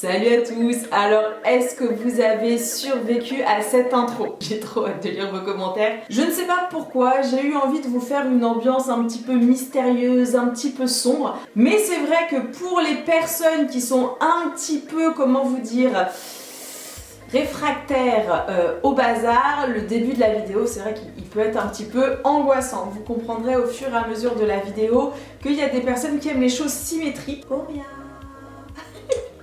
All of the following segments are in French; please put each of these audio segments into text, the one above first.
Salut à tous. Alors, est-ce que vous avez survécu à cette intro? J'ai trop hâte de lire vos commentaires. Je ne sais pas pourquoi, j'ai eu envie de vous faire une ambiance un petit peu mystérieuse, un petit peu sombre. Mais c'est vrai que pour les personnes qui sont un petit peu, comment vous dire, réfractaires au bazar, le début de la vidéo, c'est vrai qu'il peut être un petit peu angoissant. Vous comprendrez au fur et à mesure de la vidéo qu'il y a des personnes qui aiment les choses symétriques. Oh bien.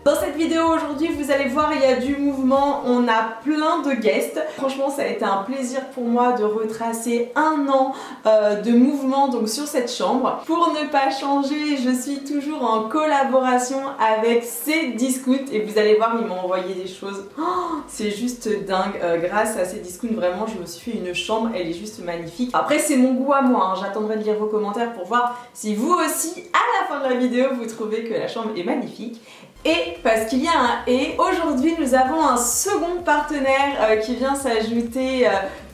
Dans cette vidéo aujourd'hui, vous allez voir, il y a du mouvement, on a plein de guests. Franchement, ça a été un plaisir pour moi de retracer un an de mouvement donc sur cette chambre. Pour ne pas changer, je suis toujours en collaboration avec Cdiscount et vous allez voir, ils m'ont envoyé des choses. Oh, c'est juste dingue. Grâce à Cdiscount, vraiment, je me suis fait une chambre, elle est juste magnifique. Après, c'est mon goût à moi, hein. J'attendrai de lire vos commentaires pour voir si vous aussi, à la fin de la vidéo, vous trouvez que la chambre est magnifique. Et parce qu'il y a un et, aujourd'hui nous avons un second partenaire qui vient s'ajouter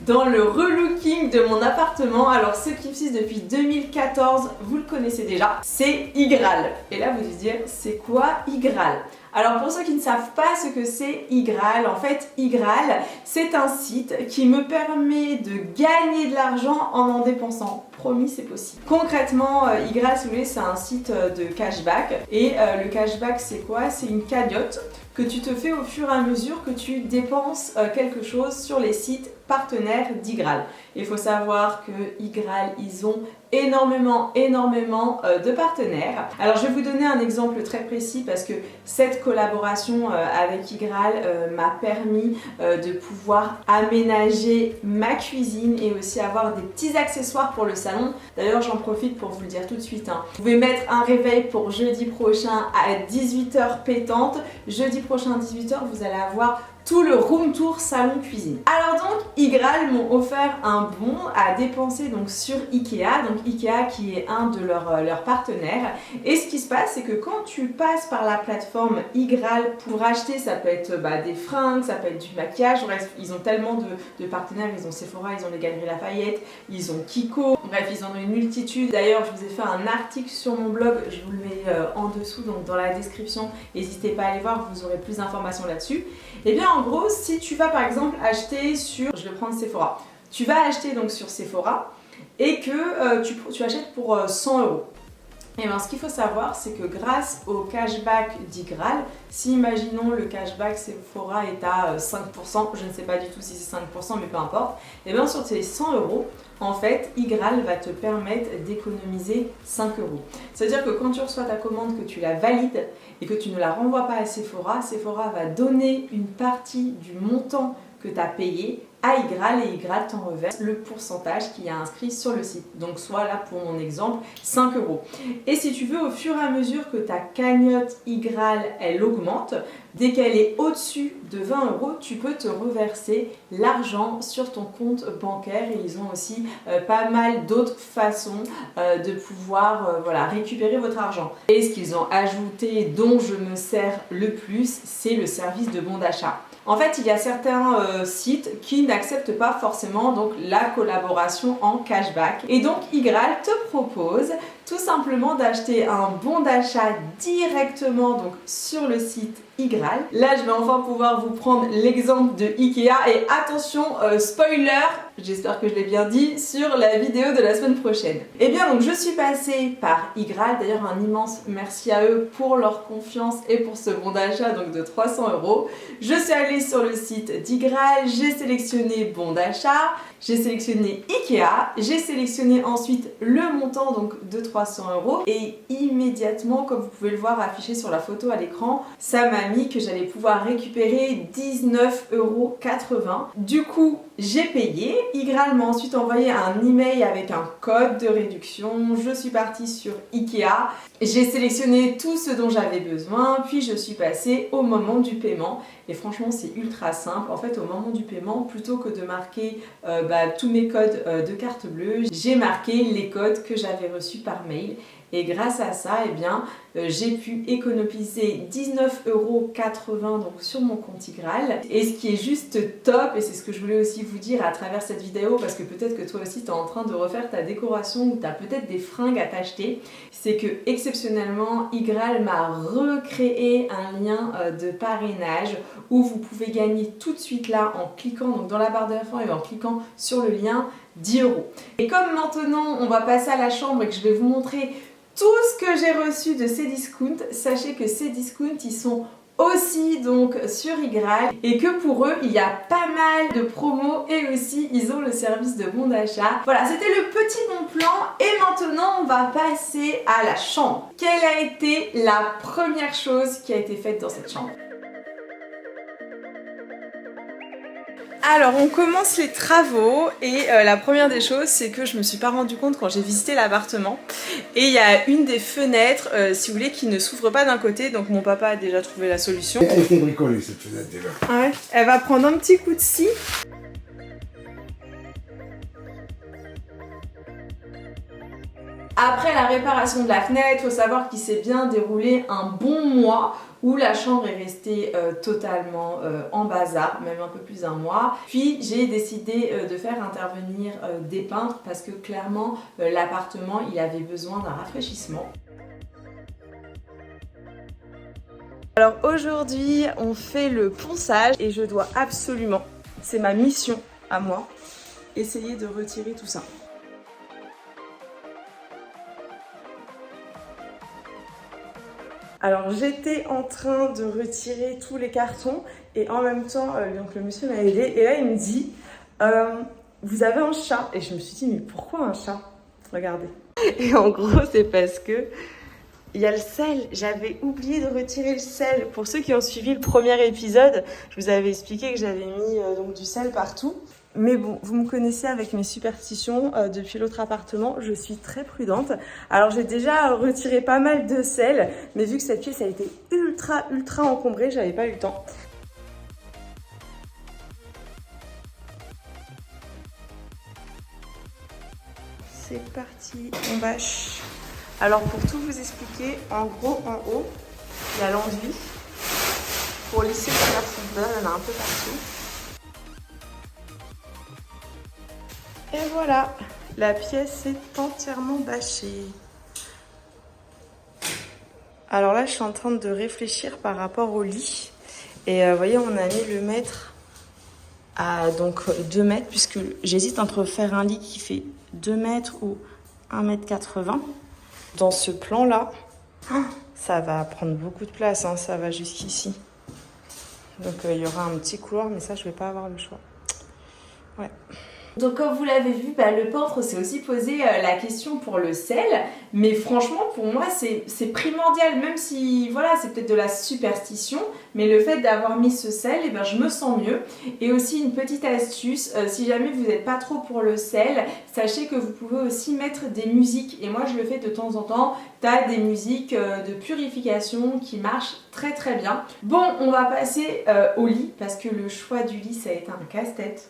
dans le relooking de mon appartement. Alors ceux qui me suivent depuis 2014, vous le connaissez déjà, c'est Igral. Et là vous vous dites, c'est quoi Igral? Alors pour ceux qui ne savent pas ce que c'est Igral, en fait Igral c'est un site qui me permet de gagner de l'argent en dépensant. Promis, c'est possible. Concrètement, Igral, si vous voulez, c'est un site de cashback. Et le cashback, c'est quoi? C'est une cagnotte que tu te fais au fur et à mesure que tu dépenses quelque chose sur les sites partenaires d'Igral. Il faut savoir que Igral, ils ont énormément de partenaires. Alors je vais vous donner un exemple très précis parce que cette collaboration avec Igral m'a permis de pouvoir aménager ma cuisine et aussi avoir des petits accessoires pour le salon. D'ailleurs j'en profite pour vous le dire tout de suite, hein. Vous pouvez mettre un réveil pour jeudi prochain à 18h pétante. Jeudi prochain à 18h, vous allez avoir tout le room tour salon cuisine. Alors donc Igral m'ont offert un bon à dépenser donc sur Ikea, donc Ikea qui est un de leurs partenaires. Et ce qui se passe, c'est que quand tu passes par la plateforme Igral pour acheter, ça peut être des fringues, ça peut être du maquillage, bref, ils ont tellement de partenaires, ils ont Sephora, ils ont les Galeries Lafayette, ils ont Kiko, bref, ils en ont une multitude. D'ailleurs, je vous ai fait un article sur mon blog, je vous le mets en dessous, donc dans la description, n'hésitez pas à aller voir, vous aurez plus d'informations là-dessus. Et bien en gros, si tu vas par exemple acheter sur, je vais prendre Sephora, tu vas acheter donc sur Sephora et que tu achètes pour 100 €. Et bien ce qu'il faut savoir, c'est que grâce au cashback d'Igral, si imaginons le cashback Sephora est à 5%, je ne sais pas du tout si c'est 5% mais peu importe, et bien sur tes 100 €, en fait, Igral va te permettre d'économiser 5 €. C'est-à-dire que quand tu reçois ta commande, que tu la valides et que tu ne la renvoies pas à Sephora, Sephora va donner une partie du montant que tu as payé à Igral et Igral t'en reverse le pourcentage qui est inscrit sur le site. Donc soit là pour mon exemple 5 €. Et si tu veux, au fur et à mesure que ta cagnotte Igral elle augmente, dès qu'elle est au-dessus de 20 €, tu peux te reverser l'argent sur ton compte bancaire et ils ont aussi pas mal d'autres façons de pouvoir récupérer votre argent. Et ce qu'ils ont ajouté dont je me sers le plus, c'est le service de bon d'achat. En fait, il y a certains sites qui n'acceptent pas forcément donc la collaboration en cashback. Et donc, Igral te propose tout simplement d'acheter un bon d'achat directement donc sur le site Igral. Là, je vais enfin pouvoir vous prendre l'exemple de Ikea et attention, spoiler, j'espère que je l'ai bien dit, sur la vidéo de la semaine prochaine. Et bien donc je suis passée par Igral, d'ailleurs un immense merci à eux pour leur confiance et pour ce bon d'achat donc de 300 €. Je suis allée sur le site d'Igral, j'ai sélectionné bon d'achat, j'ai sélectionné Ikea, j'ai sélectionné ensuite le montant donc de 300 € et immédiatement, comme vous pouvez le voir affiché sur la photo à l'écran, ça m'a mis que j'allais pouvoir récupérer 19,80 €. Du coup, j'ai payé. Igral m'a ensuite envoyé un email avec un code de réduction. Je suis partie sur Ikea. J'ai sélectionné tout ce dont j'avais besoin, puis je suis passée au moment du paiement. Et franchement, c'est ultra simple. En fait, au moment du paiement, plutôt que de marquer tous mes codes de carte bleue, j'ai marqué les codes que j'avais reçus par mail. Et grâce à ça, eh bien, j'ai pu économiser 19,80 € donc sur mon compte Igral. Et ce qui est juste top, et c'est ce que je voulais aussi vous dire à travers cette vidéo, parce que peut-être que toi aussi tu es en train de refaire ta décoration ou tu as peut-être des fringues à t'acheter, c'est que exceptionnellement Igral m'a recréé un lien de parrainage où vous pouvez gagner tout de suite là en cliquant donc dans la barre d'infos et en cliquant sur le lien 10 €. Et comme maintenant on va passer à la chambre et que je vais vous montrer tout ce que j'ai reçu de Cdiscount, sachez que Cdiscount ils sont aussi donc sur Igral et que pour eux il y a pas mal de promos et aussi ils ont le service de bon d'achat. Voilà, c'était le petit bon plan et maintenant on va passer à la chambre. Quelle a été la première chose qui a été faite dans cette chambre? Alors on commence les travaux et la première des choses c'est que je me suis pas rendu compte quand j'ai visité l'appartement et il y a une des fenêtres si vous voulez qui ne s'ouvre pas d'un côté, donc mon papa a déjà trouvé la solution. Elle était bricolée cette fenêtre déjà. Ah ouais, elle va prendre un petit coup de scie. Après la réparation de la fenêtre, il faut savoir qu'il s'est bien déroulé un bon mois où la chambre est restée totalement en bazar, même un peu plus d'un mois. Puis j'ai décidé de faire intervenir des peintres parce que clairement l'appartement il avait besoin d'un rafraîchissement. Alors aujourd'hui on fait le ponçage et je dois absolument, c'est ma mission à moi, essayer de retirer tout ça. Alors j'étais en train de retirer tous les cartons et en même temps donc le monsieur m'a aidé et là il me dit vous avez un chat, et je me suis dit mais pourquoi un chat? Regardez. Et en gros c'est parce que il y a le sel, j'avais oublié de retirer le sel. Pour ceux qui ont suivi le premier épisode, je vous avais expliqué que j'avais mis donc du sel partout. Mais bon, vous me connaissez avec mes superstitions depuis l'autre appartement, je suis très prudente. Alors j'ai déjà retiré pas mal de sel, mais vu que cette pièce a été ultra encombrée, j'avais pas eu le temps. C'est parti, on bâche. Alors pour tout vous expliquer, en gros en haut, il y a l'enduit. Pour lisser le fer beurre, il y en a un peu partout. Et voilà, la pièce est entièrement bâchée. Alors là, je suis en train de réfléchir par rapport au lit. Et vous voyez, on a mis le mètre à donc 2 mètres, puisque j'hésite entre faire un lit qui fait 2 mètres ou 1,80 m. Dans ce plan-là, ça va prendre beaucoup de place, hein, ça va jusqu'ici. Donc il y aura un petit couloir, mais ça, je vais pas avoir le choix. Ouais. Donc comme vous l'avez vu, le peintre s'est aussi posé la question pour le sel, mais franchement pour moi c'est primordial, même si voilà c'est peut-être de la superstition, mais le fait d'avoir mis ce sel, je me sens mieux. Et aussi une petite astuce, si jamais vous n'êtes pas trop pour le sel, sachez que vous pouvez aussi mettre des musiques, et moi je le fais de temps en temps. T'as des musiques de purification qui marchent très bien. Bon, on va passer au lit, parce que le choix du lit ça a été un casse-tête.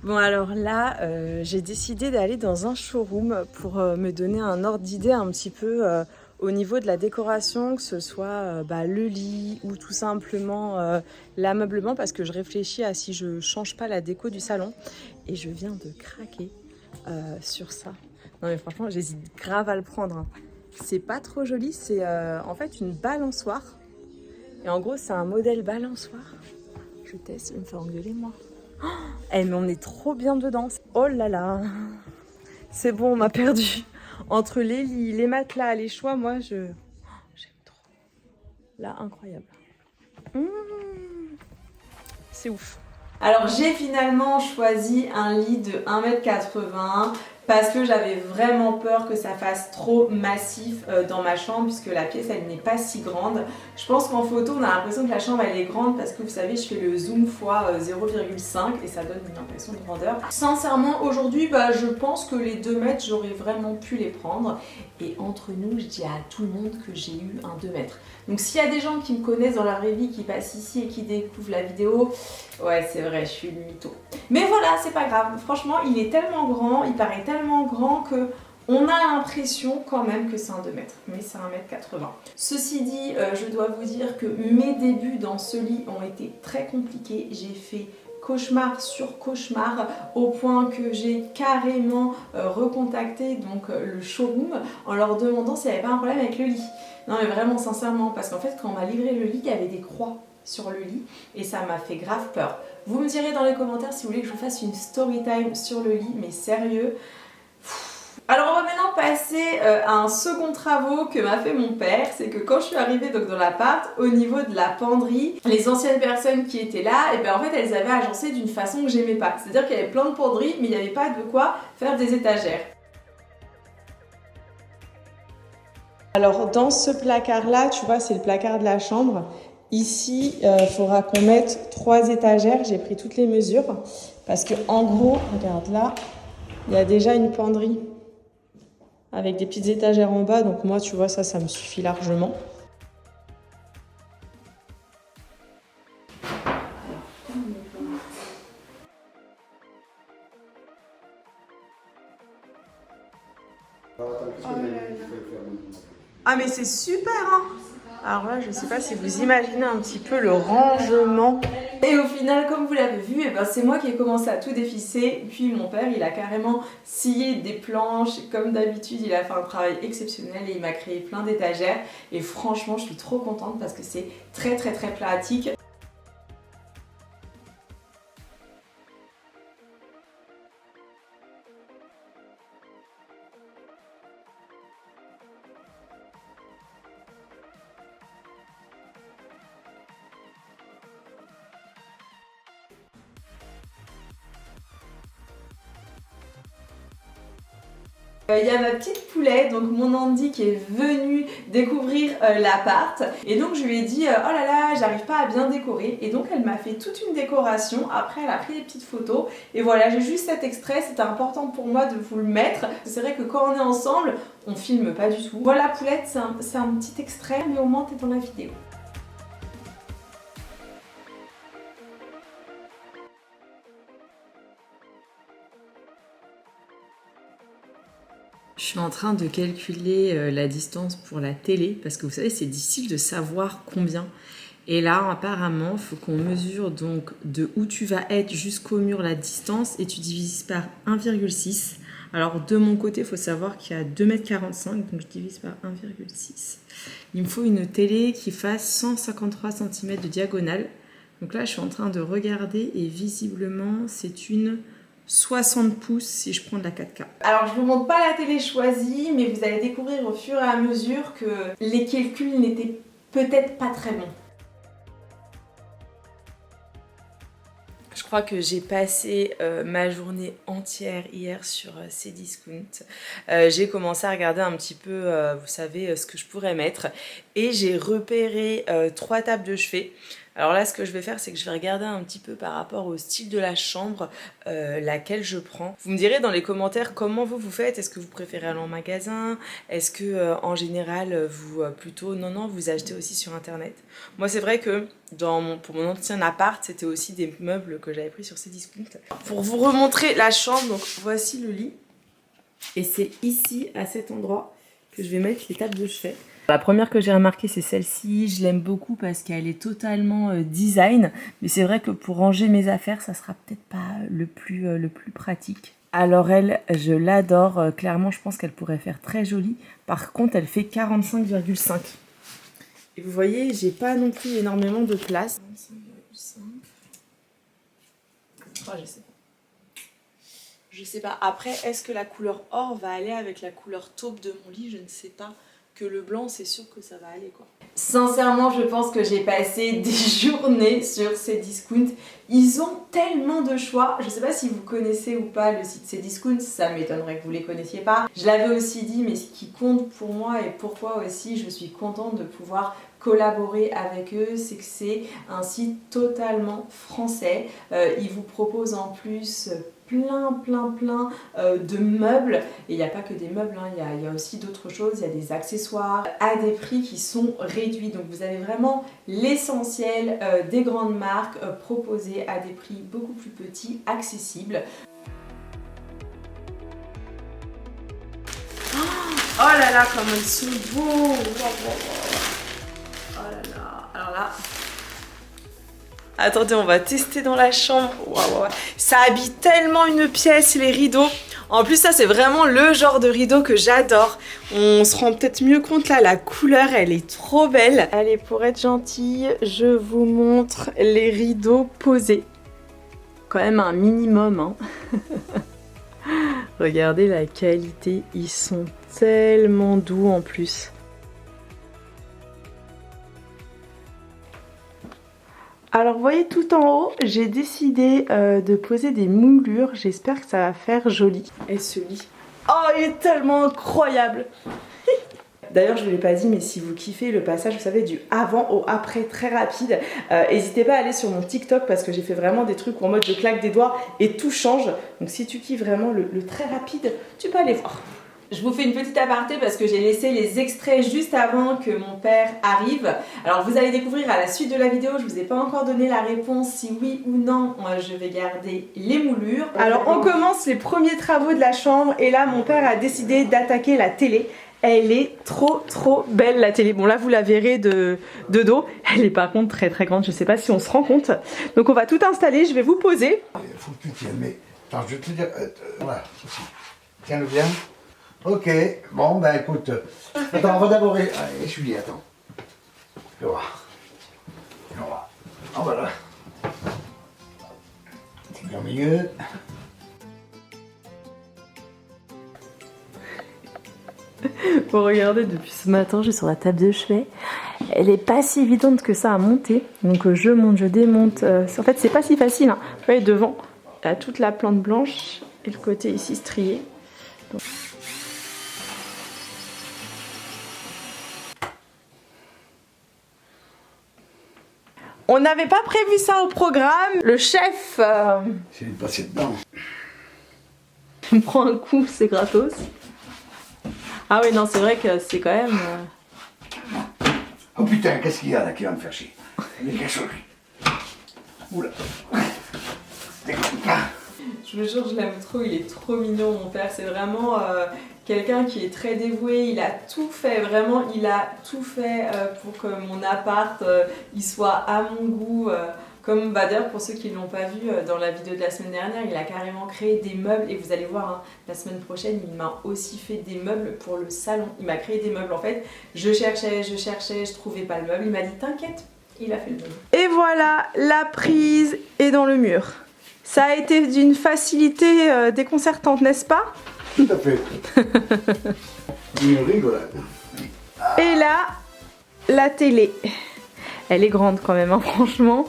Bon alors là, j'ai décidé d'aller dans un showroom pour me donner un ordre d'idée un petit peu au niveau de la décoration, que ce soit le lit ou tout simplement l'ameublement, parce que je réfléchis à si je change pas la déco du salon et je viens de craquer sur ça. Non mais franchement j'hésite grave à le prendre, hein. C'est pas trop joli, c'est en fait une balançoire et en gros c'est un modèle balançoire. Je teste, il me fait engueuler moi. Eh mais on est trop bien dedans. Oh là là. C'est bon, on m'a perdu. Entre les lits, les matelas, les choix, moi j'aime trop. Là, incroyable. C'est ouf. Alors j'ai finalement choisi un lit de 1,80 m parce que j'avais vraiment peur que ça fasse trop massif dans ma chambre, puisque la pièce elle n'est pas si grande. Je pense qu'en photo on a l'impression que la chambre elle est grande parce que vous savez je fais le zoom x 0,5 et ça donne une impression de grandeur. Sincèrement aujourd'hui je pense que les 2 mètres j'aurais vraiment pu les prendre, et entre nous je dis à tout le monde que j'ai eu un 2 mètres. Donc s'il y a des gens qui me connaissent dans la vraie vie, qui passent ici et qui découvrent la vidéo, ouais c'est vrai, je suis une mytho. Mais voilà, c'est pas grave, franchement il est tellement grand, il paraît tellement grand que on a l'impression quand même que c'est un 2 mètres, mais c'est 1,80 m. Ceci dit, je dois vous dire que mes débuts dans ce lit ont été très compliqués. J'ai fait cauchemar sur cauchemar, au point que j'ai carrément recontacté donc le showroom en leur demandant s'il n'y avait pas un problème avec le lit. Non mais vraiment sincèrement, parce qu'en fait quand on m'a livré le lit, il y avait des croix sur le lit et ça m'a fait grave peur. Vous me direz dans les commentaires si vous voulez que je vous fasse une story time sur le lit, mais sérieux. Alors on va maintenant passer à un second travaux que m'a fait mon père. C'est que quand je suis arrivée donc dans l'appart, au niveau de la penderie, les anciennes personnes qui étaient là, et ben en fait elles avaient agencé d'une façon que j'aimais pas. C'est-à-dire qu'il y avait plein de penderies mais il n'y avait pas de quoi faire des étagères. Alors dans ce placard là, tu vois, c'est le placard de la chambre. Ici, il faudra qu'on mette 3 étagères. J'ai pris toutes les mesures parce que en gros, regarde là, il y a déjà une penderie avec des petites étagères en bas. Donc moi, tu vois, ça me suffit largement. Ah mais c'est super hein. Alors là je sais pas si vous imaginez un petit peu le rangement. Et au final comme vous l'avez vu, c'est moi qui ai commencé à tout dévisser. Puis mon père il a carrément scié des planches. Comme d'habitude il a fait un travail exceptionnel et il m'a créé plein d'étagères. Et franchement je suis trop contente parce que c'est très pratique. Il y a ma petite poulet, donc mon Andy qui est venu découvrir l'appart et donc je lui ai dit oh là là j'arrive pas à bien décorer et donc elle m'a fait toute une décoration. Après elle a pris des petites photos et voilà, j'ai juste cet extrait, c'était important pour moi de vous le mettre. C'est vrai que quand on est ensemble on filme pas du tout. Voilà Poulette, c'est un petit extrait mais au moins t'es dans la vidéo. Je suis en train de calculer la distance pour la télé parce que vous savez c'est difficile de savoir combien. Et là apparemment il faut qu'on mesure donc de où tu vas être jusqu'au mur la distance et tu divises par 1,6. Alors de mon côté il faut savoir qu'il y a 2,45 m donc je divise par 1,6. Il me faut une télé qui fasse 153 cm de diagonale. Donc là je suis en train de regarder et visiblement c'est une 60 pouces si je prends de la 4K. Alors je vous montre pas la télé choisie mais vous allez découvrir au fur et à mesure que les calculs n'étaient peut-être pas très bons. Je crois que j'ai passé ma journée entière hier sur Cdiscount. J'ai commencé à regarder un petit peu, vous savez, ce que je pourrais mettre. Et j'ai repéré 3 tables de chevet. Alors là, ce que je vais faire, c'est que je vais regarder un petit peu par rapport au style de la chambre, laquelle je prends. Vous me direz dans les commentaires comment vous faites. Est-ce que vous préférez aller en magasin? Est-ce que en général, vous plutôt... Non, vous achetez aussi sur internet. Moi, c'est vrai que pour mon ancien appart, c'était aussi des meubles que j'avais pris sur Cdiscount. Pour vous remontrer la chambre, donc voici le lit. Et c'est ici, à cet endroit, que je vais mettre les tables de chevet. La première que j'ai remarquée, c'est celle-ci. Je l'aime beaucoup parce qu'elle est totalement design. Mais c'est vrai que pour ranger mes affaires, ça sera peut-être pas le plus pratique. Alors elle, je l'adore. Clairement, je pense qu'elle pourrait faire très jolie. Par contre, elle fait 45,5. Et vous voyez, j'ai pas non plus énormément de place. 45,5. Oh, je sais pas. Je sais pas. Après, est-ce que la couleur or va aller avec la couleur taupe de mon lit? Je ne sais pas. Que le blanc, c'est sûr que ça va aller quoi. Sincèrement, je pense que j'ai passé des journées sur Cdiscount. Ils ont tellement de choix. Je sais pas si vous connaissez ou pas le site Cdiscount, ça m'étonnerait que vous les connaissiez pas. Je l'avais aussi dit, mais ce qui compte pour moi et pourquoi aussi je suis contente de pouvoir collaborer avec eux, c'est que c'est un site totalement français. Ils vous proposent en plus plein de meubles. Et il n'y a pas que des meubles, hein. Il y a aussi d'autres choses, il y a des accessoires à des prix qui sont réduits. Donc vous avez vraiment l'essentiel des grandes marques proposées à des prix beaucoup plus petits, accessibles. Oh là là, comme ils sont beaux! Oh là là! Alors là, Attendez, on va tester dans la chambre. Waouh, ça habille tellement une pièce, les rideaux. En plus, ça, c'est vraiment le genre de rideau que j'adore. On se rend peut-être mieux compte là, la couleur, elle est trop belle. Allez, pour être gentille, je vous montre les rideaux posés. Quand même un minimum, hein. Regardez la qualité, ils sont tellement doux en plus. Alors vous voyez tout en haut, j'ai décidé de poser des moulures, j'espère que ça va faire joli. Et ce lit, oh il est tellement incroyable. D'ailleurs je ne l'ai pas dit, mais si vous kiffez le passage, vous savez, du avant au après très rapide, n'hésitez pas à aller sur mon TikTok parce que j'ai fait vraiment des trucs où en mode je claque des doigts et tout change. Donc si tu kiffes vraiment le très rapide, tu peux aller voir. Je vous fais une petite aparté parce que j'ai laissé les extraits juste avant que mon père arrive. Alors vous allez découvrir à la suite de la vidéo, je vous ai pas encore donné la réponse si oui ou non je vais garder les moulures. Alors on commence les premiers travaux de la chambre et là mon père a décidé d'attaquer la télé. Elle est trop belle la télé. Bon là vous la verrez de dos. Elle est par contre très grande, je sais pas si on se rend compte. Donc on va tout installer, je vais vous poser. Il faut que tu tiennes, mais attends, je vais te dire. Voilà, aussi. Tiens-le bien. Ok, bon, ben écoute. Attends, on va d'abord essuyer, attends. Je vais voir. Oh, voilà. C'est bien mieux. Bon, regardez, depuis ce matin, je suis sur la table de chevet. Elle est pas si évidente que ça à monter. Donc je monte, je démonte. En fait, c'est pas si facile, hein. Vous voyez, devant, il y a toute la plante blanche et le côté ici strié. Donc... On n'avait pas prévu ça au programme. Le chef... C'est de passer dedans. me prend un coup, c'est gratos. Ah oui, non, c'est vrai que c'est quand même... Oh putain, qu'est-ce qu'il y a là qui va me faire chier? Il y a quelque chose. Oula. Je vous jure, je l'aime trop, il est trop mignon mon père. C'est vraiment quelqu'un qui est très dévoué. Il a tout fait, vraiment, il a tout fait pour que mon appart il soit à mon goût. Comme d'ailleurs pour ceux qui ne l'ont pas vu dans la vidéo de la semaine dernière, il a carrément créé des meubles et vous allez voir hein, la semaine prochaine il m'a aussi fait des meubles pour le salon. Il m'a créé des meubles en fait, je cherchais, je trouvais pas le meuble, il m'a dit t'inquiète, il a fait le meuble. Et voilà, la prise est dans le mur. Ça a été d'une facilité déconcertante, n'est-ce pas? Tout à fait. Une rigolade. Et là, la télé. Elle est grande quand même, hein, franchement.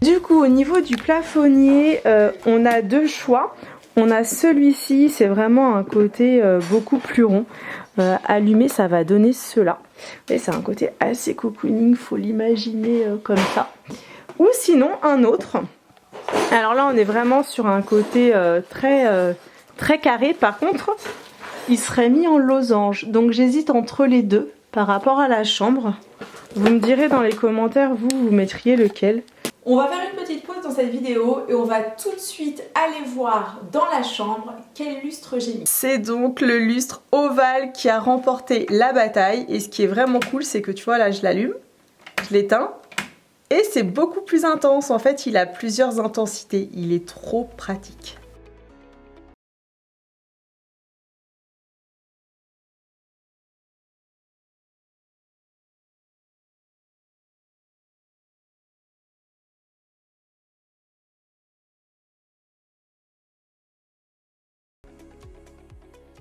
Du coup, au niveau du plafonnier, on a deux choix. On a celui-ci, c'est vraiment un côté beaucoup plus rond. Allumé, ça va donner cela. Et c'est un côté assez cocooning, faut l'imaginer comme ça. Ou sinon, un autre. Alors là, on est vraiment sur un côté très carré. Par contre, il serait mis en losange. Donc j'hésite entre les deux par rapport à la chambre. Vous me direz dans les commentaires, vous mettriez lequel. On va faire une petite pause dans cette vidéo et on va tout de suite aller voir dans la chambre quel lustre j'ai mis. C'est donc le lustre ovale qui a remporté la bataille et ce qui est vraiment cool c'est que tu vois là je l'allume, je l'éteins et c'est beaucoup plus intense. En fait il a plusieurs intensités, il est trop pratique.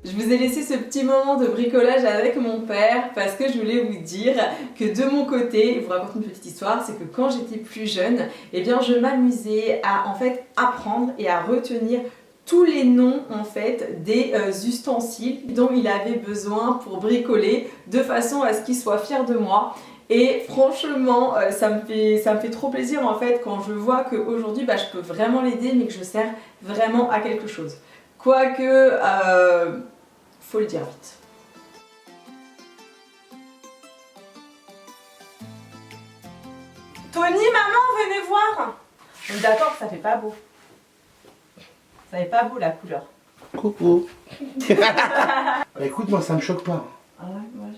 Je vous ai laissé ce petit moment de bricolage avec mon père parce que je voulais vous dire que de mon côté, je vous raconte une petite histoire, c'est que quand j'étais plus jeune, eh bien je m'amusais à en fait apprendre et à retenir tous les noms en fait des ustensiles dont il avait besoin pour bricoler de façon à ce qu'il soit fier de moi. Et franchement, ça me fait trop plaisir en fait quand je vois qu'aujourd'hui je peux vraiment l'aider mais que je sers vraiment à quelque chose. Quoique, faut le dire vite. Tony, maman, venez voir. On est d'accord que ça fait pas beau. Ça fait pas beau la couleur. Coucou. Écoute, moi ça me choque pas. Ah ouais, moi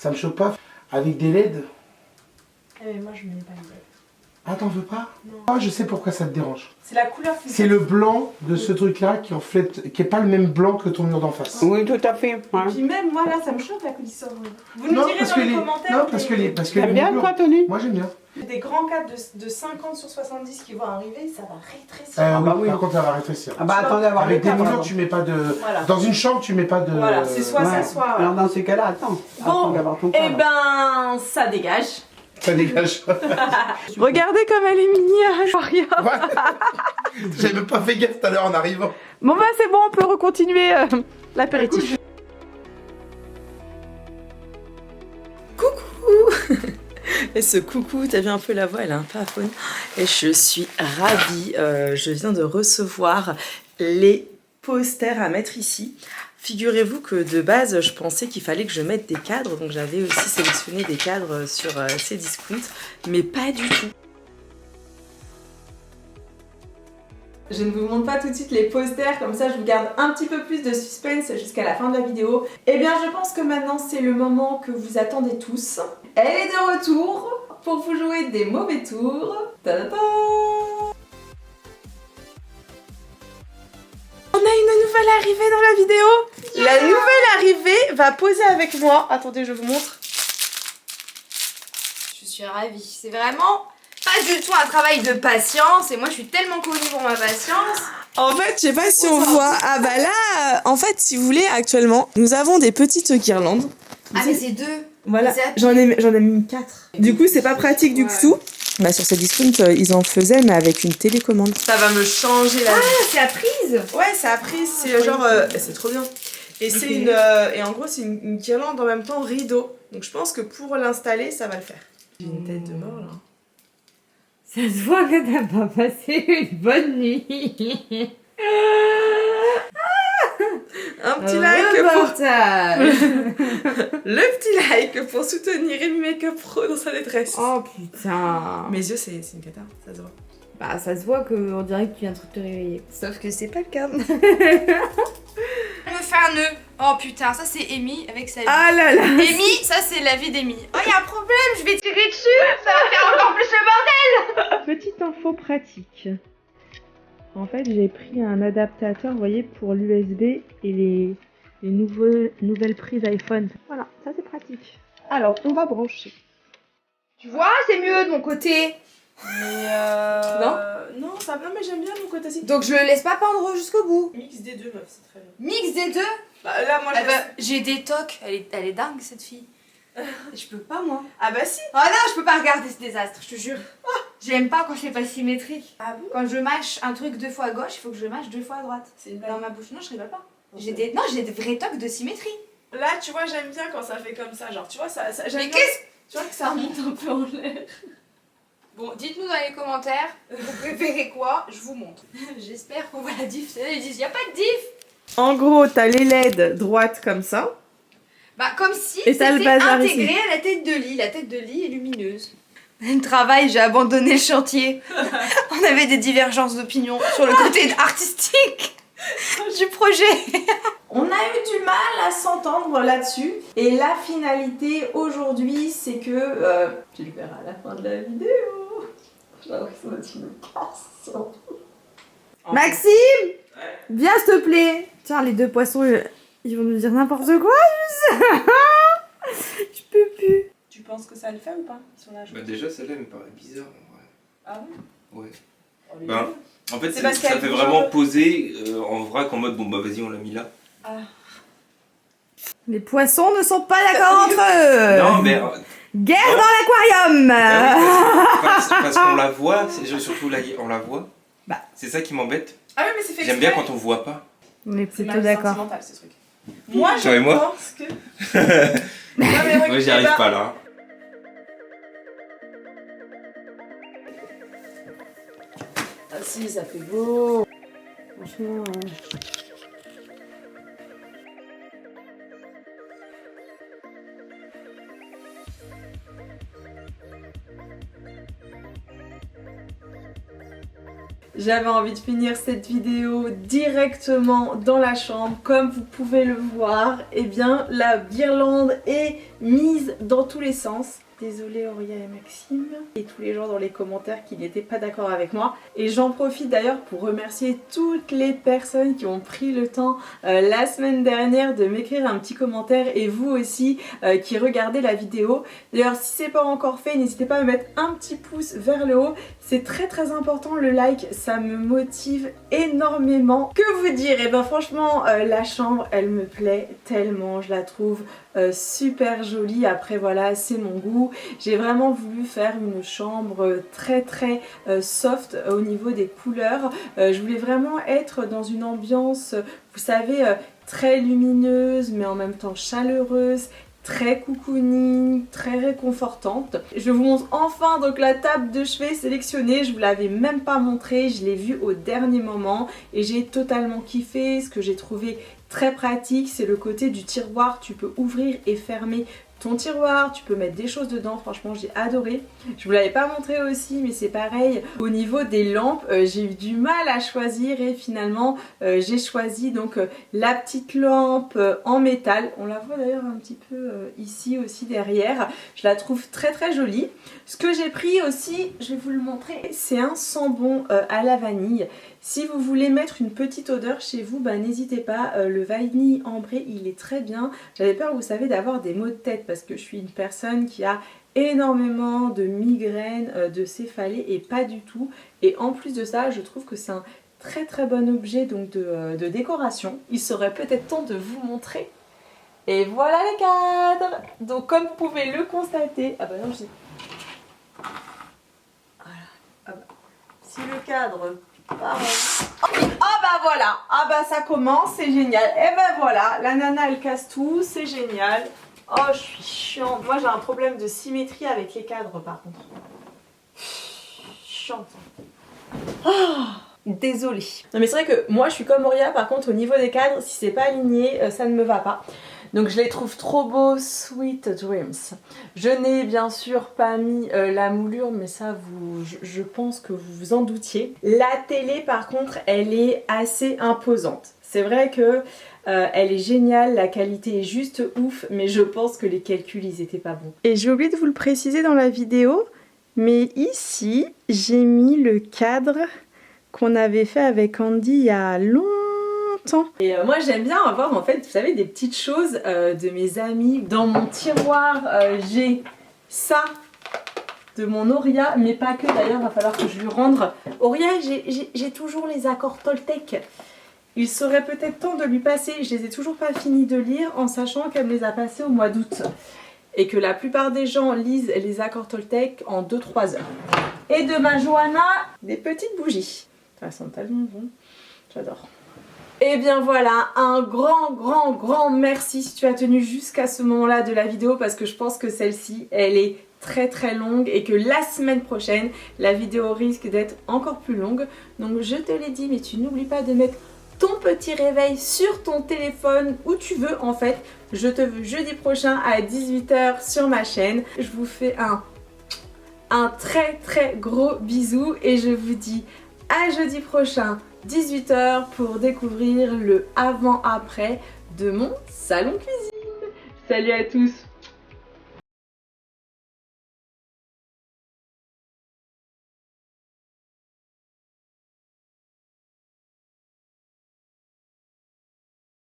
Ça me choque pas. Avec des LED. Eh mais moi je mets pas les LED. Ah, t'en veux pas? Non. Ah, je sais pourquoi ça te dérange. C'est la couleur qui me C'est le blanc de ce truc-là qui en fait, qui est pas le même blanc que ton mur d'en face. Oui, tout à fait. Et puis même moi là ça me choque la coulisseur. Vous nous Non, direz parce dans que les les, commentaires. non, parce que les, parce que T'aimes les bien murs- toi, Tony? Moi j'aime bien. Des grands cadres de 50 sur 70 qui vont arriver, ça va rétrécir. Oui, bah oui. Par contre, ça va rétrécir. Ah bah attendez, avoir Avec les des cadres. murs, tu mets pas de. Voilà. Dans une chambre, tu mets pas de. Voilà, c'est soit ça, Ouais. soit. Voilà. Alors dans ces cas-là, attends. Attends d'avoir ton Eh cadre. ben, ça dégage. Ça dégage. Regardez comme elle est mignonne, Maria. J'avais même pas fait gaffe tout à l'heure en arrivant. Bon bah c'est bon, on peut recontinuer l'apéritif. Coucou. Et ce coucou, t'as vu un peu la voix, elle est un peu aphone. Et je suis ravie, je viens de recevoir les posters à mettre ici. Figurez-vous que de base, je pensais qu'il fallait que je mette des cadres, donc j'avais aussi sélectionné des cadres sur Cdiscount, mais pas du tout. Je ne vous montre pas tout de suite les posters, comme ça je vous garde un petit peu plus de suspense jusqu'à la fin de la vidéo. Eh bien je pense que maintenant c'est le moment que vous attendez tous. Elle est de retour pour vous jouer des mauvais tours. Ta-da-ta! On a une nouvelle arrivée dans la vidéo. La nouvelle arrivée va poser avec moi. Attendez, je vous montre. Je suis ravie. C'est vraiment pas du tout un travail de patience. Et moi, je suis tellement connue pour ma patience. En fait, je sais pas si on voit. Ah bah là, en fait, si vous voulez, actuellement, nous avons des petites guirlandes. Ah, mais c'est deux. Voilà, C'est- j'en ai mis 4. Du coup, c'est pas pratique du tout. Bah sur Cdiscount, ils en faisaient, mais avec une télécommande. Ça va me changer la vie. Ah, c'est à prise. Ouais, c'est appris, c'est genre... c'est trop bien. Et c'est Ok. une... et en gros, c'est une guirlande en même temps rideau. Donc je pense que pour l'installer, ça va le faire. J'ai une tête de mort, là. Ça se voit que t'as pas passé une bonne nuit. Un petit like pour... Reportage. Le petit like pour soutenir Rémi Makeup Pro dans sa détresse. Oh putain. Mes yeux, c'est une cata, ça se voit. Bah ça se voit qu'on dirait que tu viens de te réveiller. Sauf que c'est pas le cas. Elle me fait un nœud. Oh putain, ça c'est Amy avec sa vie. Ah là là. Amy, ça c'est la vie d'Amy. Oh, y a un problème, je vais tirer dessus. Ça va faire encore plus le bordel. Petite info pratique. En fait, j'ai pris un adaptateur, vous voyez, pour l'USB et les nouvelles prises iPhone. Voilà, ça c'est pratique. Alors, on va brancher. Tu vois, c'est mieux de mon côté. Mais Non. Non, ça va, mais j'aime bien mon côté ci. Donc je le laisse pas pendre jusqu'au bout. Mix des deux, meuf, c'est très bien. Mix des deux. Bah là, moi, Ah bah, j'ai des tocs. Elle est dingue cette fille. Je peux pas moi. Ah bah si. Ah non, je peux pas regarder ce désastre, je te jure. J'aime pas quand c'est pas symétrique. Ah bon? Quand je mâche un truc 2 fois à gauche, il faut que je le mâche 2 fois à droite. C'est une Dans blague. ma bouche, non, je rigole pas. Ok. J'ai des vrais tocs de symétrie. Là, tu vois, j'aime bien quand ça fait comme ça. Genre, tu vois, ça j'aime Mais bien. qu'est-ce Tu vois que ça remonte un peu en l'air. Bon, dites-nous dans les commentaires, vous préférez quoi? Je vous montre. J'espère qu'on voit la diff. Ils disent, y a pas de diff. En gros, t'as les LED droites comme ça. Bah, comme si Et t'as le c'était bazar intégré ici. à la tête de lit. La tête de lit est lumineuse. Le travail, j'ai abandonné le chantier. On avait des divergences d'opinion sur le côté artistique du projet. On a eu du mal à s'entendre là-dessus. Et la finalité aujourd'hui, c'est que... tu le verras à la fin de la vidéo. J'ai l'impression d'être une casse. Maxime, viens s'il te plaît. Tiens, les deux poissons, ils vont nous dire n'importe quoi. Je peux plus. Tu penses que ça le fait ou pas sur la Bah déjà celle-là elle me paraît bizarre en vrai. Ah bon? Ouais. Oh, les Ben, deux. en fait C'est parce ça qu'elle fait bouge vraiment un peu. poser en vrac en mode bon bah vas-y on l'a mis là. Les poissons ne sont pas d'accord entre eux. Non mais Guerre non. dans l'aquarium. Ah oui, parce qu'on la voit, surtout là on la voit. Bah. C'est ça qui m'embête. Ah oui, mais c'est fait J'aime bien exprès. quand on voit pas. On est C'est plutôt mal d'accord. sentimental ce truc. Moi, Tu vois, et je moi pense que... Non, mais Moi j'y arrive pas là. Ah si, ça fait beau. Franchement. j'avais envie de finir cette vidéo directement dans la chambre. Comme vous pouvez le voir, eh bien la guirlande est mise dans tous les sens. Désolée Auria et Maxime et tous les gens dans les commentaires qui n'étaient pas d'accord avec moi. Et j'en profite d'ailleurs pour remercier toutes les personnes qui ont pris le temps la semaine dernière de m'écrire un petit commentaire, et vous aussi qui regardez la vidéo. D'ailleurs si c'est pas encore fait, n'hésitez pas à me mettre un petit pouce vers le haut. C'est très important le like, ça me motive énormément. Que vous dire? Et ben franchement la chambre elle me plaît tellement, je la trouve super jolie. Après voilà, c'est mon goût. J'ai vraiment voulu faire une chambre très soft au niveau des couleurs. Je voulais vraiment être dans une ambiance, vous savez, très lumineuse mais en même temps chaleureuse, très cocooning, très réconfortante. Je vous montre enfin donc la table de chevet sélectionnée. Je vous l'avais même pas montré, je l'ai vue au dernier moment et j'ai totalement kiffé. Ce que j'ai trouvé très pratique, c'est le côté du tiroir. Tu peux ouvrir et fermer ton tiroir, tu peux mettre des choses dedans, franchement j'ai adoré. Je vous l'avais pas montré aussi, mais c'est pareil. Au niveau des lampes, j'ai eu du mal à choisir et finalement j'ai choisi donc la petite lampe en métal. On la voit d'ailleurs un petit peu ici aussi derrière. Je la trouve très jolie. Ce que j'ai pris aussi, je vais vous le montrer, c'est un sambon à la vanille. Si vous voulez mettre une petite odeur chez vous, bah, n'hésitez pas, le vanille ambré il est très bien. J'avais peur, vous savez, d'avoir des maux de tête parce que je suis une personne qui a énormément de migraines, de céphalées et pas du tout. Et en plus de ça, je trouve que c'est un très bon objet donc de décoration. Il serait peut-être temps de vous montrer. Et voilà les cadres. Donc comme vous pouvez le constater, ah bah non j'ai... Voilà. Ah bah. Si le cadre... Oh bah voilà, ah bah ça commence, c'est génial. Et ben voilà, la nana elle casse tout, c'est génial. Oh je suis chiante, moi j'ai un problème de symétrie avec les cadres par contre. Chiante. Oh, désolée. Non mais c'est vrai que moi je suis comme Auria, par contre au niveau des cadres, si c'est pas aligné, ça ne me va pas. Donc je les trouve trop beaux, Sweet Dreams. Je n'ai bien sûr pas mis la moulure, mais ça je pense que vous vous en doutiez. La télé par contre, elle est assez imposante. C'est vrai que elle est géniale, la qualité est juste ouf, mais je pense que les calculs ils étaient pas bons. Et j'ai oublié de vous le préciser dans la vidéo, mais ici j'ai mis le cadre qu'on avait fait avec Andy il y a longtemps. Et moi j'aime bien avoir en fait, vous savez, des petites choses de mes amis. Dans mon tiroir j'ai ça de mon Auria, mais pas que d'ailleurs, va falloir que je lui rende. Auria, j'ai toujours les accords Toltec. Il serait peut-être temps de lui passer, je les ai toujours pas fini de lire en sachant qu'elle me les a passés au mois d'août. Et que la plupart des gens lisent les accords Toltec en 2-3 heures. Et de ma Johanna, des petites bougies. Ça sent tellement bon, j'adore. Et bien voilà, un grand merci si tu as tenu jusqu'à ce moment-là de la vidéo, parce que je pense que celle-ci, elle est très longue et que la semaine prochaine, la vidéo risque d'être encore plus longue. Donc je te l'ai dit, mais tu n'oublies pas de mettre ton petit réveil sur ton téléphone, où tu veux en fait. Je te veux jeudi prochain à 18 h sur ma chaîne. Je vous fais un très gros bisou et je vous dis à jeudi prochain 18 h pour découvrir le avant-après de mon salon cuisine. Salut à tous!